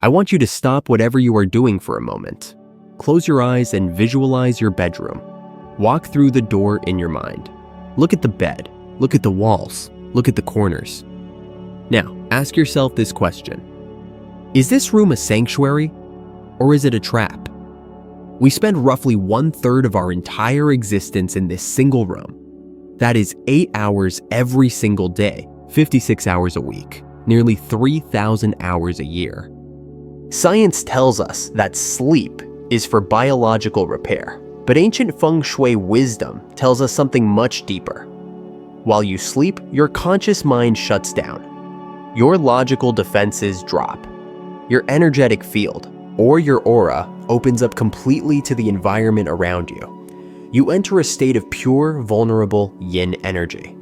I want you to stop whatever you are doing for a moment. Close your eyes and visualize your bedroom. Walk through the door in your mind. Look at the bed. Look at the walls. Look at the corners. Now, ask yourself this question. Is this room a sanctuary, or is it a trap? We spend roughly 1/3 of our entire existence in this single room. That is 8 hours every single day, 56 hours a week, nearly 3,000 hours a year. Science tells us that sleep is for biological repair, but ancient Feng Shui wisdom tells us something much deeper. While you sleep, your conscious mind shuts down. Your logical defenses drop. Your energetic field, or your aura, opens up completely to the environment around you. You enter a state of pure, vulnerable yin energy.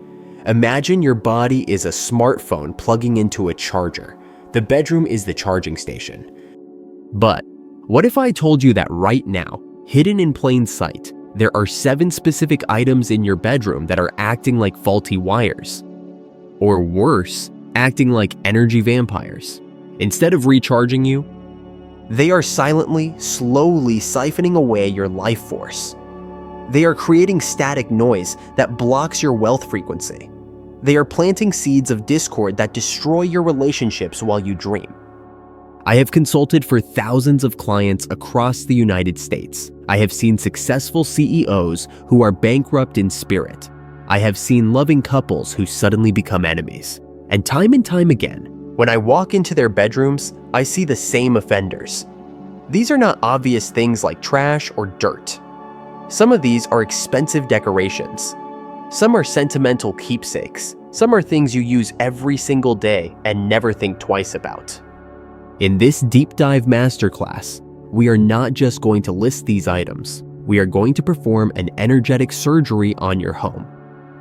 Imagine your body is a smartphone plugging into a charger. The bedroom is the charging station. But what if I told you that right now, hidden in plain sight, there are 7 specific items in your bedroom that are acting like faulty wires? Or worse, acting like energy vampires. Instead of recharging you, they are silently, slowly siphoning away your life force. They are creating static noise that blocks your wealth frequency. They are planting seeds of discord that destroy your relationships while you dream. I have consulted for thousands of clients across the United States. I have seen successful CEOs who are bankrupt in spirit. I have seen loving couples who suddenly become enemies. And time again, when I walk into their bedrooms, I see the same offenders. These are not obvious things like trash or dirt. Some of these are expensive decorations. Some are sentimental keepsakes. Some are things you use every single day and never think twice about. In this deep dive masterclass, we are not just going to list these items. We are going to perform an energetic surgery on your home.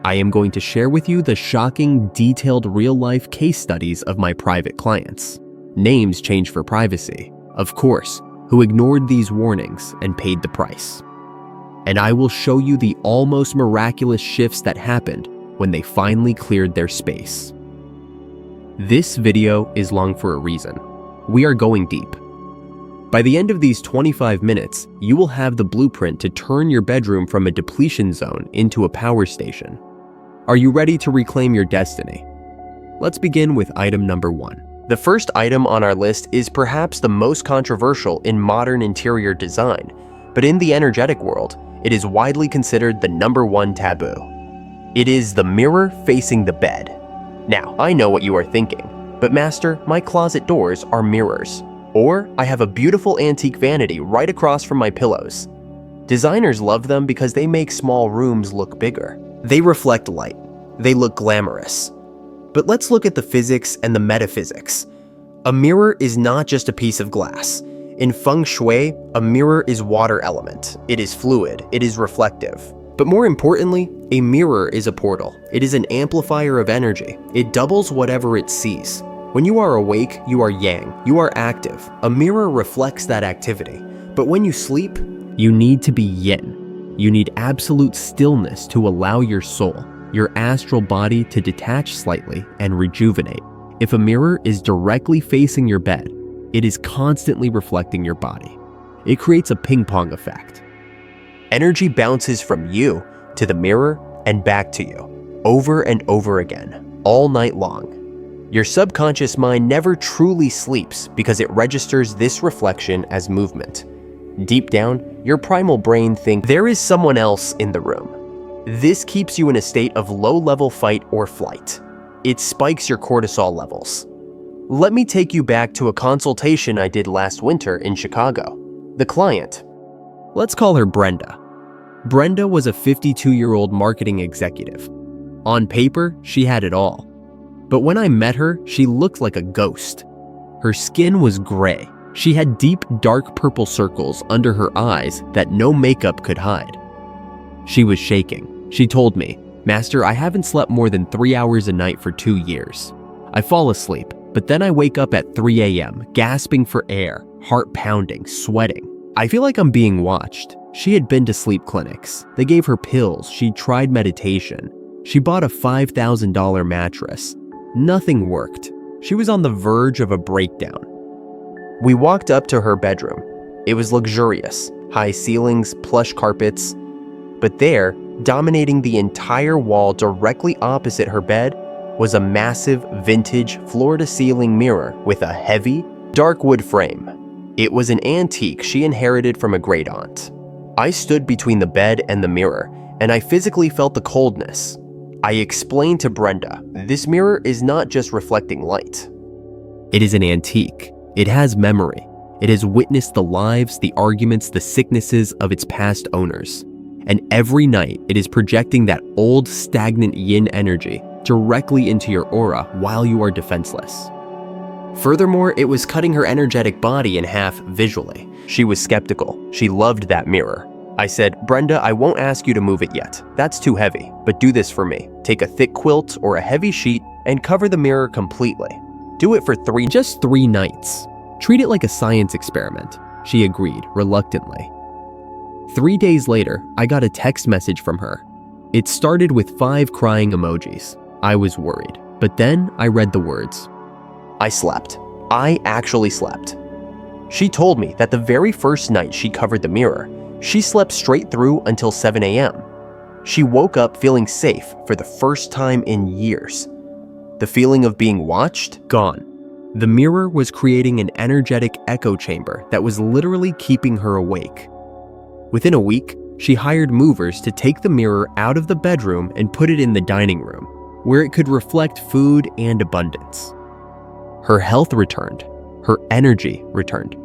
I am going to share with you the shocking, detailed real-life case studies of my private clients. Names changed for privacy, of course, who ignored these warnings and paid the price. And I will show you the almost miraculous shifts that happened when they finally cleared their space. This video is long for a reason. We are going deep. By the end of these 25 minutes, you will have the blueprint to turn your bedroom from a depletion zone into a power station. Are you ready to reclaim your destiny? Let's begin with item number 1. The first item on our list is perhaps the most controversial in modern interior design, but in the energetic world, it is widely considered the #1 taboo. It is the mirror facing the bed. Now, I know what you are thinking, but master, my closet doors are mirrors. Or I have a beautiful antique vanity right across from my pillows. Designers love them because they make small rooms look bigger. They reflect light. They look glamorous. But let's look at the physics and the metaphysics. A mirror is not just a piece of glass. In Feng Shui, a mirror is water element. It is fluid. It is reflective. But more importantly, a mirror is a portal. It is an amplifier of energy. It doubles whatever it sees. When you are awake, you are yang. You are active. A mirror reflects that activity. But when you sleep, you need to be yin. You need absolute stillness to allow your soul, your astral body, to detach slightly and rejuvenate. If a mirror is directly facing your bed, it is constantly reflecting your body. It creates a ping-pong effect. Energy bounces from you to the mirror and back to you, over and over again, all night long. Your subconscious mind never truly sleeps because it registers this reflection as movement. Deep down, your primal brain thinks there is someone else in the room. This keeps you in a state of low-level fight or flight. It spikes your cortisol levels. Let me take you back to a consultation I did last winter in Chicago. The client, let's call her Brenda. Brenda was a 52-year-old marketing executive. On paper, she had it all. But when I met her, she looked like a ghost. Her skin was gray. She had deep, dark purple circles under her eyes that no makeup could hide. She was shaking. She told me, "Master, I haven't slept more than 3 hours a night for 2 years. I fall asleep, but then I wake up at 3 a.m., gasping for air, heart pounding, sweating. I feel like I'm being watched." She had been to sleep clinics. They gave her pills. She tried meditation. She bought a $5,000 mattress. Nothing worked. She was on the verge of a breakdown. We walked up to her bedroom. It was luxurious, high ceilings, plush carpets. But there, dominating the entire wall directly opposite her bed, was a massive, vintage, floor-to-ceiling mirror with a heavy, dark wood frame. It was an antique she inherited from a great-aunt. I stood between the bed and the mirror, and I physically felt the coldness. I explained to Brenda, this mirror is not just reflecting light. It is an antique. It has memory. It has witnessed the lives, the arguments, the sicknesses of its past owners. And every night, it is projecting that old, stagnant yin energy directly into your aura while you are defenseless. Furthermore, it was cutting her energetic body in half visually. She was skeptical. She loved that mirror. I said, Brenda, I won't ask you to move it yet. That's too heavy, but do this for me. Take a thick quilt or a heavy sheet and cover the mirror completely. Do it for just three nights. Treat it like a science experiment. She agreed, reluctantly. 3 days later, I got a text message from her. It started with 5 crying emojis. I was worried, but then I read the words. I slept. I actually slept. She told me that the very first night she covered the mirror, she slept straight through until 7 a.m. She woke up feeling safe for the first time in years. The feeling of being watched? Gone. The mirror was creating an energetic echo chamber that was literally keeping her awake. Within a week, she hired movers to take the mirror out of the bedroom and put it in the dining room, where it could reflect food and abundance. Her health returned. Her energy returned.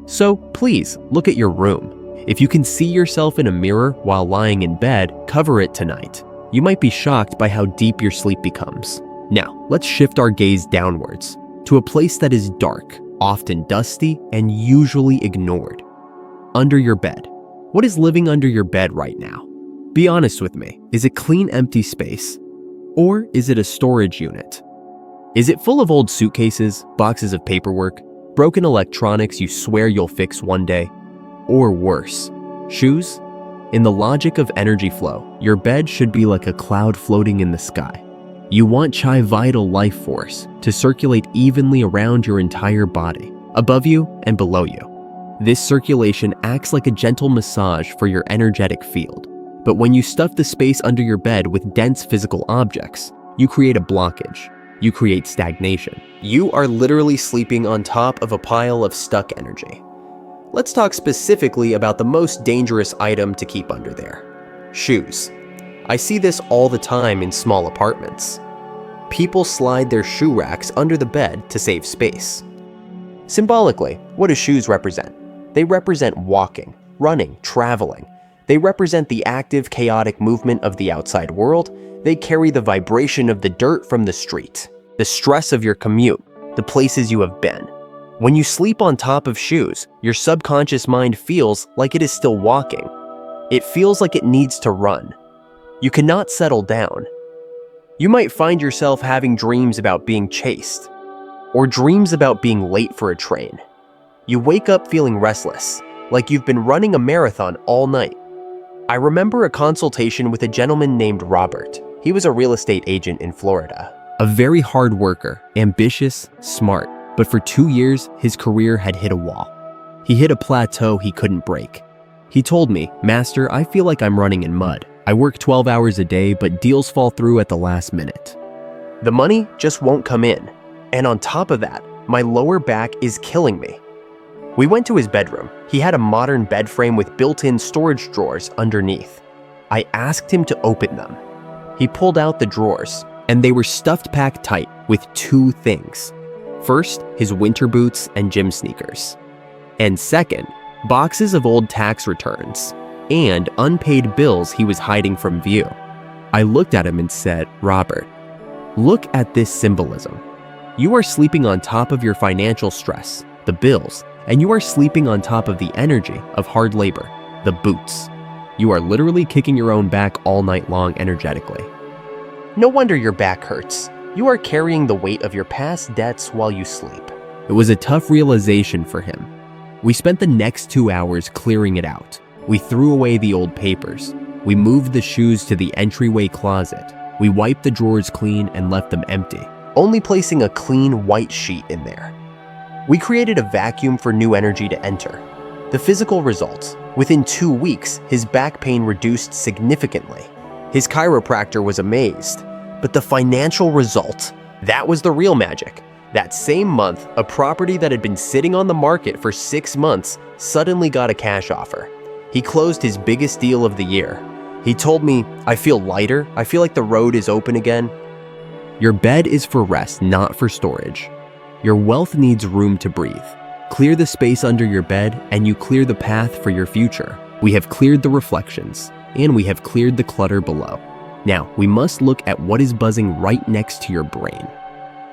So please, look at your room. If you can see yourself in a mirror while lying in bed, cover it tonight. You might be shocked by how deep your sleep becomes. Now, let's shift our gaze downwards, to a place that is dark, often dusty, and usually ignored. Under your bed. What is living under your bed right now? Be honest with me. Is it clean, empty space? Or is it a storage unit? Is it full of old suitcases, boxes of paperwork, broken electronics you swear you'll fix one day? Or worse, shoes? In the logic of energy flow, your bed should be like a cloud floating in the sky. You want Chai vital life force to circulate evenly around your entire body, above you and below you. This circulation acts like a gentle massage for your energetic field. But when you stuff the space under your bed with dense physical objects, you create a blockage. You create stagnation. You are literally sleeping on top of a pile of stuck energy. Let's talk specifically about the most dangerous item to keep under there. Shoes. I see this all the time in small apartments. People slide their shoe racks under the bed to save space. Symbolically, what do shoes represent? They represent walking, running, traveling. They represent the active, chaotic movement of the outside world. They carry the vibration of the dirt from the street, the stress of your commute, the places you have been. When you sleep on top of shoes, your subconscious mind feels like it is still walking. It feels like it needs to run. You cannot settle down. You might find yourself having dreams about being chased, or dreams about being late for a train. You wake up feeling restless, like you've been running a marathon all night. I remember a consultation with a gentleman named Robert. He was a real estate agent in Florida. A very hard worker, ambitious, smart, but for 2 years, his career had hit a wall. He hit a plateau he couldn't break. He told me, Master, I feel like I'm running in mud. I work 12 hours a day, but deals fall through at the last minute. The money just won't come in. And on top of that, my lower back is killing me. We went to his bedroom. He had a modern bed frame with built-in storage drawers underneath. I asked him to open them. He pulled out the drawers, and they were stuffed packed tight with 2 things. First, his winter boots and gym sneakers. And second, boxes of old tax returns and unpaid bills he was hiding from view. I looked at him and said, Robert, look at this symbolism. You are sleeping on top of your financial stress, the bills, and you are sleeping on top of the energy of hard labor, the boots. You are literally kicking your own back all night long energetically. No wonder your back hurts. You are carrying the weight of your past debts while you sleep. It was a tough realization for him. We spent the next 2 hours clearing it out. We threw away the old papers. We moved the shoes to the entryway closet. We wiped the drawers clean and left them empty, only placing a clean white sheet in there. We created a vacuum for new energy to enter. The physical results: within 2 weeks, his back pain reduced significantly. His chiropractor was amazed. But the financial result, that was the real magic. That same month, a property that had been sitting on the market for 6 months suddenly got a cash offer. He closed his biggest deal of the year. He told me, "I feel lighter. I feel like the road is open again." Your bed is for rest, not for storage. Your wealth needs room to breathe. Clear the space under your bed, and you clear the path for your future. We have cleared the reflections, and we have cleared the clutter below. Now, we must look at what is buzzing right next to your brain.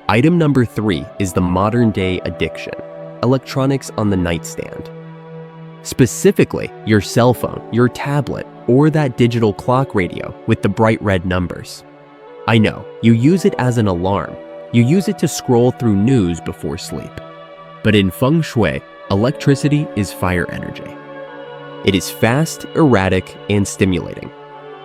Item number 3 is the modern-day addiction: electronics on the nightstand. Specifically, your cell phone, your tablet, or that digital clock radio with the bright red numbers. I know, you use it as an alarm. You use it to scroll through news before sleep. But in Feng Shui, electricity is fire energy. It is fast, erratic, and stimulating.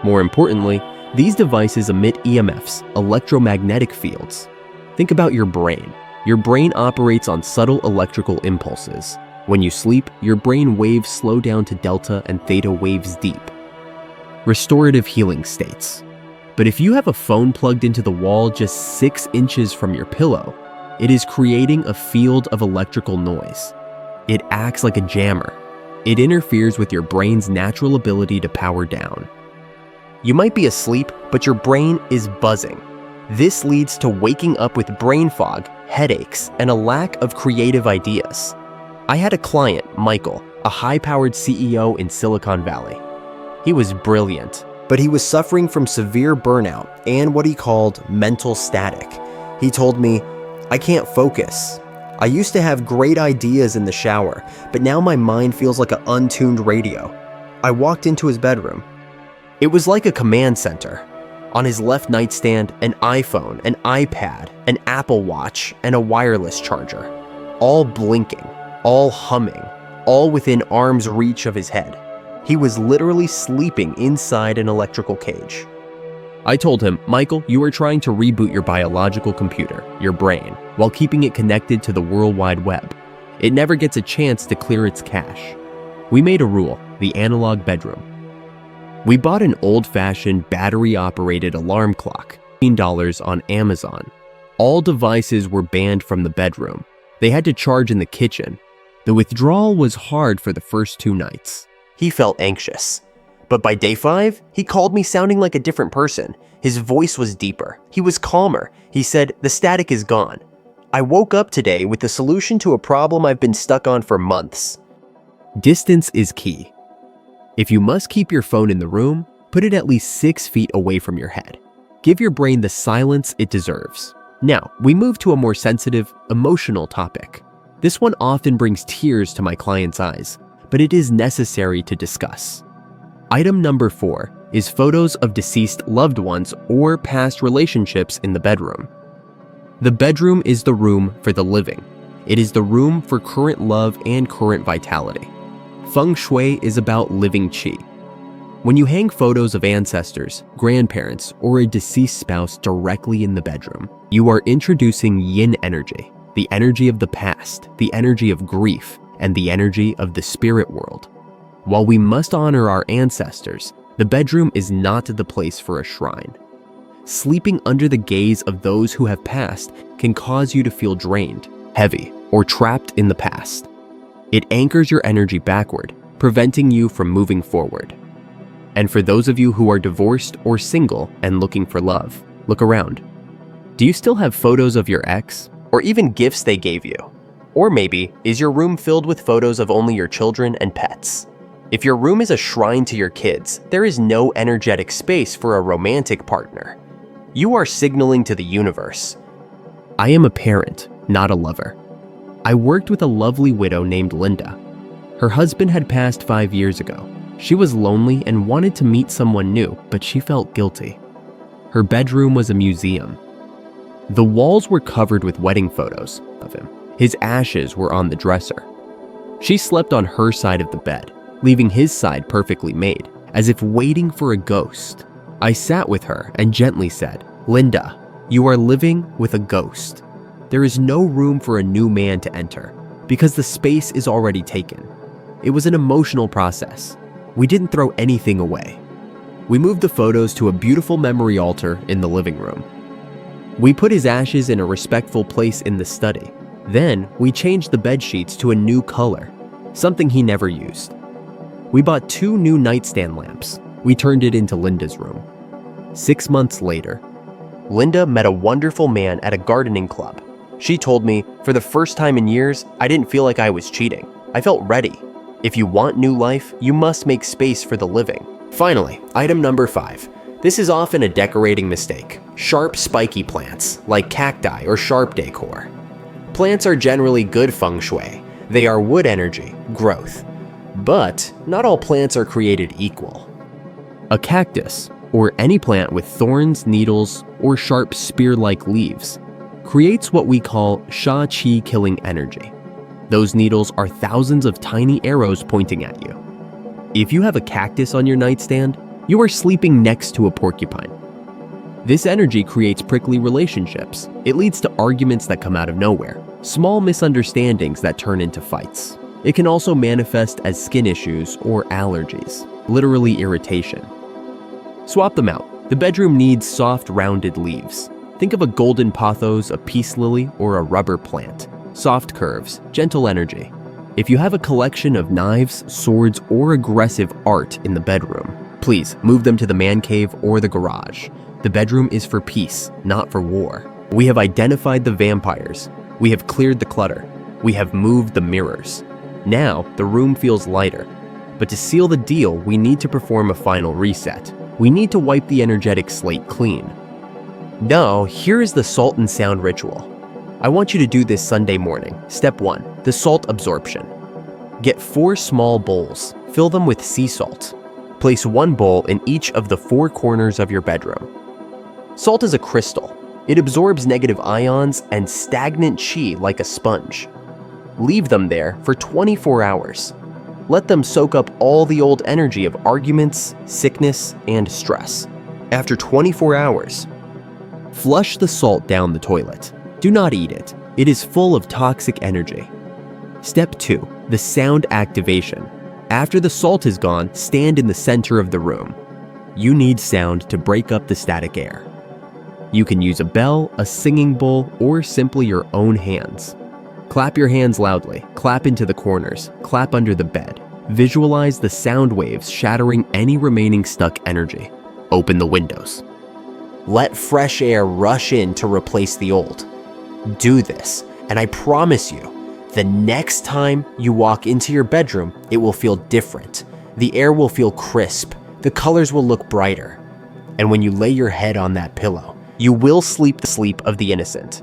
More importantly, these devices emit EMFs, electromagnetic fields. Think about your brain. Your brain operates on subtle electrical impulses. When you sleep, your brain waves slow down to delta and theta waves deep. Restorative healing states. But if you have a phone plugged into the wall just 6 inches from your pillow, it is creating a field of electrical noise. It acts like a jammer. It interferes with your brain's natural ability to power down. You might be asleep, but your brain is buzzing. This leads to waking up with brain fog, headaches, and a lack of creative ideas. I had a client, Michael, a high-powered CEO in Silicon Valley. He was brilliant, but he was suffering from severe burnout and what he called mental static. He told me, "I can't focus. I used to have great ideas in the shower, but now my mind feels like an untuned radio." I walked into his bedroom. It was like a command center. On his left nightstand, an iPhone, an iPad, an Apple Watch, and a wireless charger. All blinking, all humming, all within arm's reach of his head. He was literally sleeping inside an electrical cage. I told him, "Michael, you are trying to reboot your biological computer, your brain, while keeping it connected to the World Wide Web. It never gets a chance to clear its cache." We made a rule: the analog bedroom. We bought an old-fashioned battery-operated alarm clock, $15 on Amazon. All devices were banned from the bedroom. They had to charge in the kitchen. The withdrawal was hard for the first 2 nights. He felt anxious. But by day 5, he called me sounding like a different person. His voice was deeper. He was calmer. He said, "The static is gone. I woke up today with the solution to a problem I've been stuck on for months." Distance is key. If you must keep your phone in the room, put it at least 6 feet away from your head. Give your brain the silence it deserves. Now, we move to a more sensitive, emotional topic. This one often brings tears to my clients' eyes, but it is necessary to discuss. Item number 4 is photos of deceased loved ones or past relationships in the bedroom. The bedroom is the room for the living. It is the room for current love and current vitality. Feng Shui is about living qi. When you hang photos of ancestors, grandparents, or a deceased spouse directly in the bedroom, you are introducing yin energy, the energy of the past, the energy of grief, and the energy of the spirit world. While we must honor our ancestors, the bedroom is not the place for a shrine. Sleeping under the gaze of those who have passed can cause you to feel drained, heavy, or trapped in the past. It anchors your energy backward, preventing you from moving forward. And for those of you who are divorced or single and looking for love, look around. Do you still have photos of your ex, or even gifts they gave you? Or maybe, is your room filled with photos of only your children and pets? If your room is a shrine to your kids, there is no energetic space for a romantic partner. You are signaling to the universe, "I am a parent, not a lover." I worked with a lovely widow named Linda. Her husband had passed 5 years ago. She was lonely and wanted to meet someone new, but she felt guilty. Her bedroom was a museum. The walls were covered with wedding photos of him. His ashes were on the dresser. She slept on her side of the bed, leaving his side perfectly made, as if waiting for a ghost. I sat with her and gently said, "Linda, you are living with a ghost. There is no room for a new man to enter because the space is already taken. It was an emotional process. We didn't throw anything away. We moved the photos to a beautiful memory altar in the living room. We put his ashes in a respectful place in the study. Then, we changed the bed sheets to a new color, something he never used. We bought 2 new nightstand lamps. We turned it into Linda's room. 6 months later, Linda met a wonderful man at a gardening club. She told me, for the first time in years, I didn't feel like I was cheating. I felt ready. If you want new life, you must make space for the living. Finally, item number 5. This is often a decorating mistake. Sharp, spiky plants, like cacti or sharp decor. Plants are generally good feng shui. They are wood energy, growth. But not all plants are created equal. A cactus, or any plant with thorns, needles, or sharp spear-like leaves, creates what we call sha-qi killing energy. Those needles are thousands of tiny arrows pointing at you. If you have a cactus on your nightstand, you are sleeping next to a porcupine. This energy creates prickly relationships. It leads to arguments that come out of nowhere, small misunderstandings that turn into fights. It can also manifest as skin issues or allergies, literally irritation. Swap them out. The bedroom needs soft, rounded leaves. Think of a golden pothos, a peace lily, or a rubber plant. Soft curves, gentle energy. If you have a collection of knives, swords, or aggressive art in the bedroom, please move them to the man cave or the garage. The bedroom is for peace, not for war. We have identified the vampires. We have cleared the clutter. We have moved the mirrors. Now, the room feels lighter. But to seal the deal, we need to perform a final reset. We need to wipe the energetic slate clean. Now, here is the salt and sound ritual. I want you to do this Sunday morning. Step 1, the salt absorption. Get 4 small bowls. Fill them with sea salt. Place 1 bowl in each of the 4 corners of your bedroom. Salt is a crystal. It absorbs negative ions and stagnant qi like a sponge. Leave them there for 24 hours. Let them soak up all the old energy of arguments, sickness, and stress. After 24 hours, flush the salt down the toilet. Do not eat it. It is full of toxic energy. Step 2, the sound activation. After the salt is gone, stand in the center of the room. You need sound to break up the static air. You can use a bell, a singing bowl, or simply your own hands. Clap your hands loudly, clap into the corners, clap under the bed. Visualize the sound waves shattering any remaining stuck energy. Open the windows. Let fresh air rush in to replace the old. Do this, and I promise you, the next time you walk into your bedroom, it will feel different. The air will feel crisp, the colors will look brighter. And when you lay your head on that pillow, you will sleep the sleep of the innocent.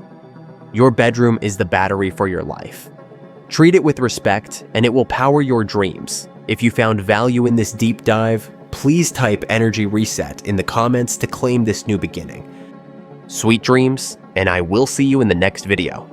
Your bedroom is the battery for your life. Treat it with respect, and it will power your dreams. If you found value in this deep dive, please type energy reset in the comments to claim this new beginning. Sweet dreams, and I will see you in the next video.